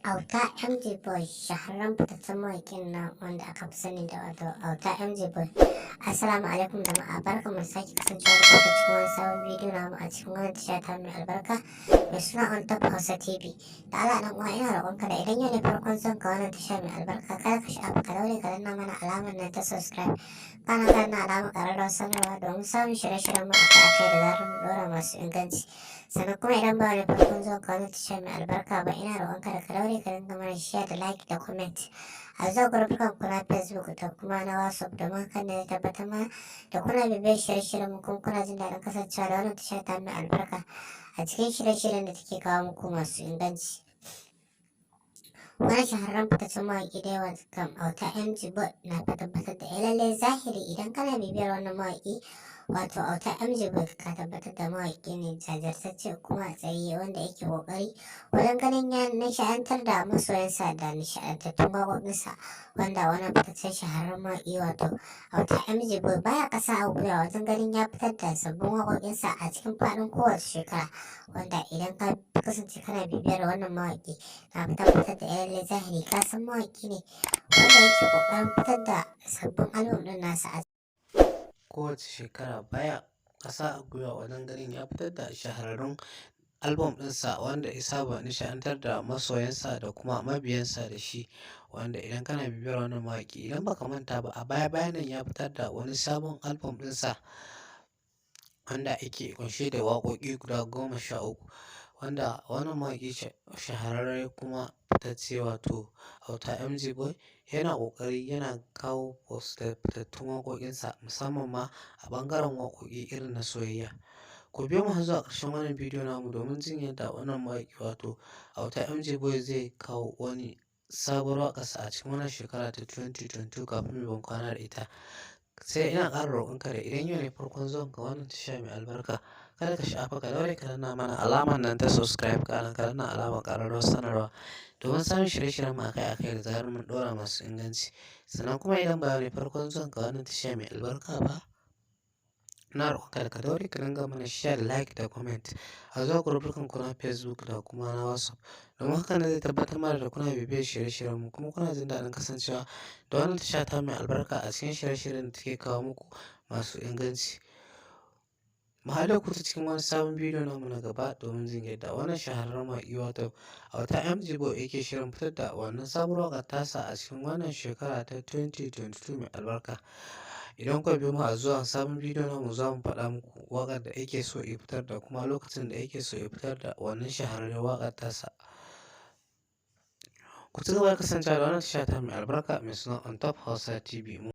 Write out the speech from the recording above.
Auta MG Boy shahararren fitaccen mawaƙin nan wanda aka fi sani da wato Auta MG Boy. Assalamu alaikum jama'a, barkan mu sake kasancewa da ku cikin wani sabon bidiyo namu a cikin wannan tasha ta mai albarka mai suna On Top Hausa TV. Da Allah dan uwa ina roƙonka da idan yau ne farkon son ka wannan tasha mai albarka kada ka sha'afa ka daure ka danna mana alamar nan ta subscribe kana ka danna alamar ƙararrawar sanarwa domin samun shirye-shiryen mu akai-akai da zarar mu ɗora masu inganci. Sannan kuma idan ba wani farkon zuwa ka wannan tasha mai albarka ba ina roƙonka da ka daure ka dinga mana share da like da comment a zuwa gurfukan ku na Facebook da kuma na WhatsApp domin hakan ne ya tabbatar mana da kuna bibiyar shirye-shiryen mu kuma kuna jin daɗin kasancewa da wannan tasha ta mai albarka a cikin shirye-shiryen da take kawo muku masu inganci. Wani shahararren fitaccen mawaƙi da yawa kam Auta MG Boy na tabbatar da lallai zahiri idan kana bibiyar wannan mawaƙi wato Auta MG Boy ka tabbatar da mawaƙi ne jajirtacce kuma tsayayye wanda yake ƙoƙari wajen ganin ya nishaɗantar da masoyansa da nishaɗantattun waƙoƙinsa wanda wani fitaccen shahararren mawaƙi wato Auta MG Boy baya ƙasa a gwiwa wajen ganin ya fitar da sabbin waƙoƙinsa a cikin faɗin kowace shekara wanda idan ka kasance kana bibiyar wannan mawaƙi na tabbatar da lallai zahiri ka san mawaƙi ne wanda yake ƙoƙarin fitar da sabbin album ɗin nasa a kowace shekara baya ƙasa a gwiwa wajen ganin ya fitar da shahararrun album ɗinsa wanda ya saba nishaɗantar da masoyansa da kuma mabiyansa da shi wanda idan kana bibiyar wannan mawaƙi idan baka manta ba a baya nan ya fitar da wani sabon album ɗinsa wanda ake kunshe da waƙoƙi guda 13 wanda wannan mawaƙi shahararre kuma fitacce wato Auta MG Boy yana ƙoƙari yana kawo fitattun waƙoƙinsa musamman ma a ɓangaren waƙoƙi irin na soyayya. Ku biyo mu har zuwa ƙarshen wannan bidiyo namu domin jin yadda wannan mawaƙi wato Auta MG Boy zai kawo wani sabuwar waƙarsa a cikin wannan shekara ta 2022 kafin mu ban kwana da ita. Sai ina ƙara roƙonka da idan yau ne farkon zuwan ka wannan tasha mai albarka kada ka sha'afa ka daure ka danna mana alamar nan ta subscribe kana ka danna alamar ƙararrawar sanarwa domin samun shirye-shiryen mu akai-akai da zarar mun ɗora masu inganci. Sannan kuma idan ba ne farkon zuwan ka wannan tasha mai albarka ba ina roƙonka da ka daure ka dinga mana share da like da comment a zuwa gurfukan ku na Facebook da kuma na WhatsApp domin haka ne zai tabbatar mana da kuna bibiyar shirye-shiryen mu kuma kuna jin daɗin kasancewa da wannan tasha ta mai albarka a cikin shirye-shiryen da take kawo muku masu inganci. Mu haɗa ku ta cikin wani sabon bidiyo namu na gaba domin jin yadda wannan shahararren mawaƙi wato Auta MG Boy yake shirin fitar da wannan sabuwar waƙar tasa a cikin wannan shekara ta 2022 mai albarka. Idan kuka biyo mu a zuwa sabon bidiyo namu za mu faɗa muku waƙar da yake so ya fitar da kuma lokacin da yake so ya fitar da wannan shahararren waƙar tasa. Ku ci gaba da kasancewa da wannan tasha ta mai albarka mai suna On Top Hausa TV.